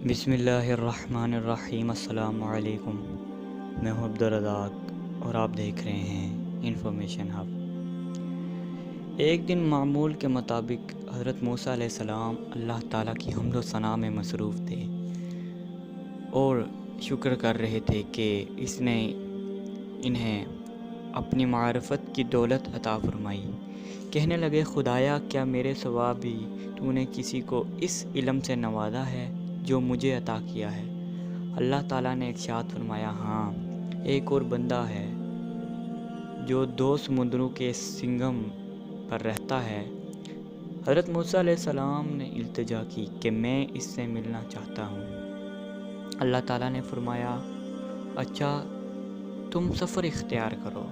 بسم اللہ الرحمن الرحیم۔ السلام علیکم۔ میں ہوں عبدالرزاق اور آپ دیکھ رہے ہیں انفارمیشن ہب۔ ایک دن معمول کے مطابق حضرت موسیٰ علیہ السلام اللہ تعالیٰ کی حمد و ثنا میں مصروف تھے اور شکر کر رہے تھے کہ اس نے انہیں اپنی معرفت کی دولت عطا فرمائی۔ کہنے لگے، خدایا کیا میرے سوا بھی تو نے کسی کو اس علم سے نوازا ہے جو مجھے عطا کیا ہے؟ اللہ تعالیٰ نے ارشاد فرمایا، ہاں، ایک اور بندہ ہے جو 2 سمندروں کے سنگم پر رہتا ہے۔ حضرت موسیٰ علیہ السلام نے التجا کی کہ میں اس سے ملنا چاہتا ہوں۔ اللہ تعالیٰ نے فرمایا، اچھا، تم سفر اختیار کرو،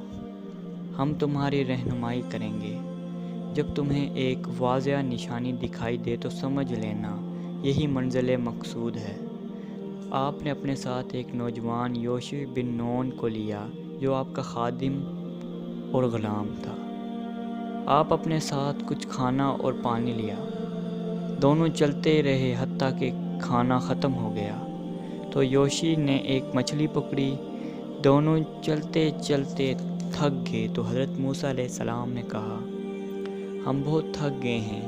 ہم تمہاری رہنمائی کریں گے۔ جب تمہیں ایک واضح نشانی دکھائی دے تو سمجھ لینا یہی منزل مقصود ہے۔ آپ نے اپنے ساتھ ایک نوجوان یوشع بن نون کو لیا جو آپ کا خادم اور غلام تھا۔ آپ اپنے ساتھ کچھ کھانا اور پانی لیا۔ دونوں چلتے رہے حتیٰ کہ کھانا ختم ہو گیا تو یوشع نے ایک مچھلی پکڑی۔ دونوں چلتے چلتے تھک گئے تو حضرت موسیٰ علیہ السلام نے کہا، ہم بہت تھک گئے ہیں،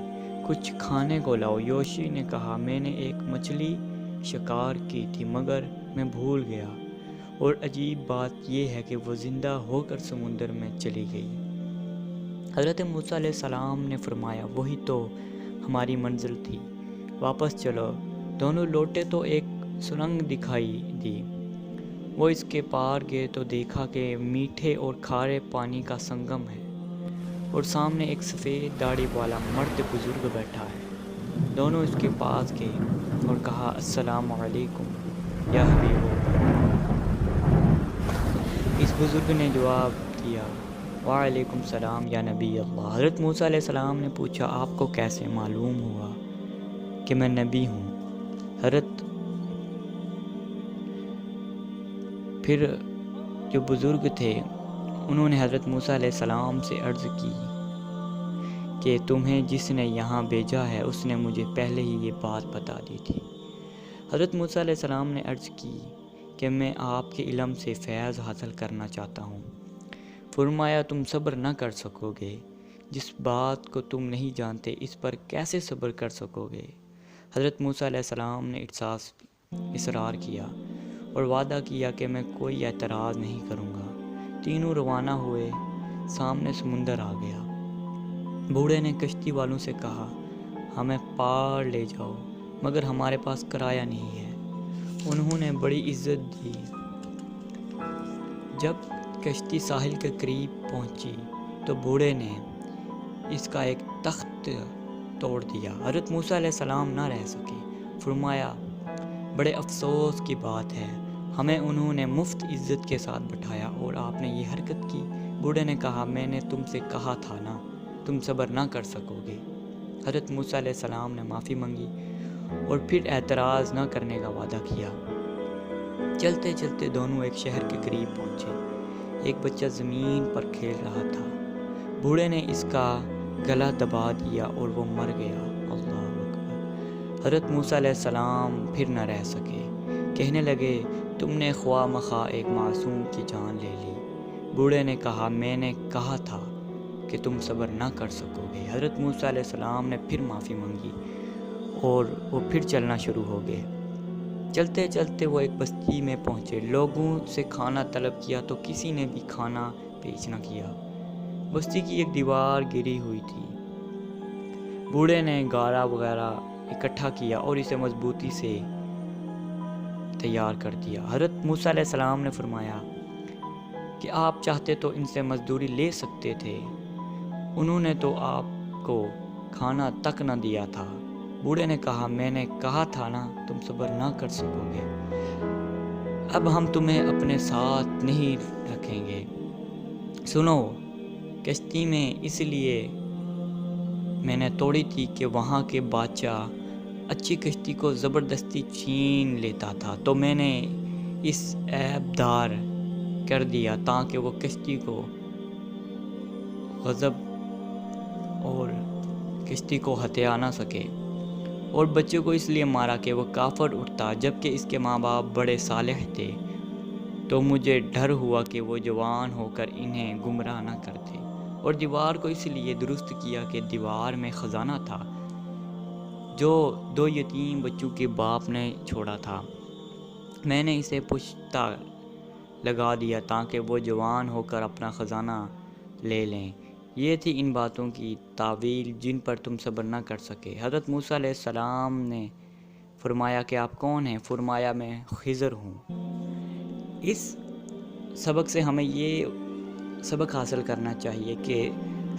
کچھ کھانے کو لاؤ۔ یوشع نے کہا، میں نے ایک مچھلی شکار کی تھی مگر میں بھول گیا، اور عجیب بات یہ ہے کہ وہ زندہ ہو کر سمندر میں چلی گئی۔ حضرت موسیٰ علیہ السلام نے فرمایا، وہی تو ہماری منزل تھی، واپس چلو۔ دونوں لوٹے تو ایک سرنگ دکھائی دی۔ وہ اس کے پار گئے تو دیکھا کہ میٹھے اور کھارے پانی کا سنگم ہے اور سامنے ایک سفید داڑھی والا مرد بزرگ بیٹھا ہے۔ دونوں اس کے پاس گئے اور کہا، السلام علیکم یا حبیب اللہ۔ اس بزرگ نے جواب دیا، وعلیکم السلام یا نبی اللہ۔ حضرت موسیٰ علیہ السلام نے پوچھا، آپ کو کیسے معلوم ہوا کہ میں نبی ہوں؟ پھر جو بزرگ تھے انہوں نے حضرت موسیٰ علیہ السلام سے عرض کی کہ تمہیں جس نے یہاں بھیجا ہے اس نے مجھے پہلے ہی یہ بات بتا دی تھی۔ حضرت موسیٰ علیہ السلام نے عرض کی کہ میں آپ کے علم سے فیض حاصل کرنا چاہتا ہوں۔ فرمایا، تم صبر نہ کر سکو گے، جس بات کو تم نہیں جانتے اس پر کیسے صبر کر سکو گے؟ حضرت موسیٰ علیہ السلام نے اصرار کیا اور وعدہ کیا کہ میں کوئی اعتراض نہیں کروں گا۔ تینوں روانہ ہوئے۔ سامنے سمندر آ گیا۔ بوڑھے نے کشتی والوں سے کہا، ہمیں پار لے جاؤ، مگر ہمارے پاس کرایہ نہیں ہے۔ انہوں نے بڑی عزت دی۔ جب کشتی ساحل کے قریب پہنچی تو بوڑھے نے اس کا ایک تخت توڑ دیا۔ حضرت موسیٰ علیہ السلام نہ رہ سکے۔ فرمایا، بڑے افسوس کی بات ہے، ہمیں انہوں نے مفت عزت کے ساتھ بٹھایا اور آپ نے یہ حرکت کی۔ بوڑھے نے کہا، میں نے تم سے کہا تھا نا، تم صبر نہ کر سکو گے۔ حضرت موسیٰ علیہ السلام نے معافی مانگی اور پھر اعتراض نہ کرنے کا وعدہ کیا۔ چلتے چلتے دونوں ایک شہر کے قریب پہنچے۔ ایک بچہ زمین پر کھیل رہا تھا۔ بوڑھے نے اس کا گلا دبا دیا اور وہ مر گیا۔ اللہ اکبر۔ حضرت موسیٰ علیہ السلام پھر نہ رہ سکے۔ کہنے لگے، تم نے خواہ مخواہ ایک معصوم کی جان لے لی۔ بوڑھے نے کہا، میں نے کہا تھا کہ تم صبر نہ کر سکو گے۔ حضرت موسیٰ علیہ السلام نے پھر معافی مانگی اور وہ پھر چلنا شروع ہو گئے۔ چلتے چلتے وہ ایک بستی میں پہنچے۔ لوگوں سے کھانا طلب کیا تو کسی نے بھی کھانا پیش نہ کیا۔ بستی کی ایک دیوار گری ہوئی تھی۔ بوڑھے نے گارا وغیرہ اکٹھا کیا اور اسے مضبوطی سے تیار کر دیا۔ حضرت موسیٰ علیہ السلام نے فرمایا کہ آپ چاہتے تو ان سے مزدوری لے سکتے تھے، انہوں نے تو آپ کو کھانا تک نہ دیا تھا۔ بوڑھے نے کہا، میں نے کہا تھا نا، تم صبر نہ کر سکو گے۔ اب ہم تمہیں اپنے ساتھ نہیں رکھیں گے۔ سنو، کشتی میں اس لیے میں نے توڑی تھی کہ وہاں کے بادشاہ اچھی کشتی کو زبردستی چھین لیتا تھا، تو میں نے اس عیب دار کر دیا تاکہ وہ کشتی کو غصب اور کشتی کو ہتھیا نہ سکے۔ اور بچے کو اس لیے مارا کہ وہ کافر اٹھتا جبکہ اس کے ماں باپ بڑے صالح تھے، تو مجھے ڈر ہوا کہ وہ جوان ہو کر انہیں گمراہ نہ کر دے، اور دیوار کو اس لیے درست کیا کہ دیوار میں خزانہ تھا جو 2 یتیم بچوں کے باپ نے چھوڑا تھا۔ میں نے اسے پشتا لگا دیا تاکہ وہ جوان ہو کر اپنا خزانہ لے لیں۔ یہ تھی ان باتوں کی تاویل جن پر تم صبر نہ کر سکے۔ حضرت موسیٰ علیہ السلام نے فرمایا کہ آپ کون ہیں؟ فرمایا میں خضر ہوں۔ اس سبق سے ہمیں یہ سبق حاصل کرنا چاہیے کہ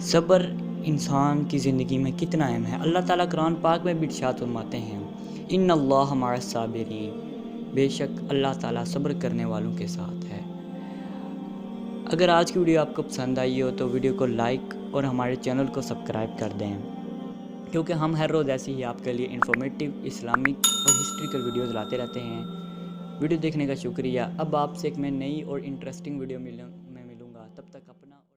صبر انسان کی زندگی میں کتنا اہم ہے۔ اللہ تعالیٰ قرآن پاک میں بھی ارشاد فرماتے ہیں، ان اللہ مع الصابرین، بے شک اللہ تعالیٰ صبر کرنے والوں کے ساتھ ہے۔ اگر آج کی ویڈیو آپ کو پسند آئی ہو تو ویڈیو کو لائک اور ہمارے چینل کو سبسکرائب کر دیں، کیونکہ ہم ہر روز ایسی ہی آپ کے لیے انفارمیٹیو اسلامک اور ہسٹریکل ویڈیوز لاتے رہتے ہیں۔ ویڈیو دیکھنے کا شکریہ۔ اب آپ سے ایک میں نئی اور انٹرسٹنگ ویڈیو میں ملوں گا، تب تک اپنا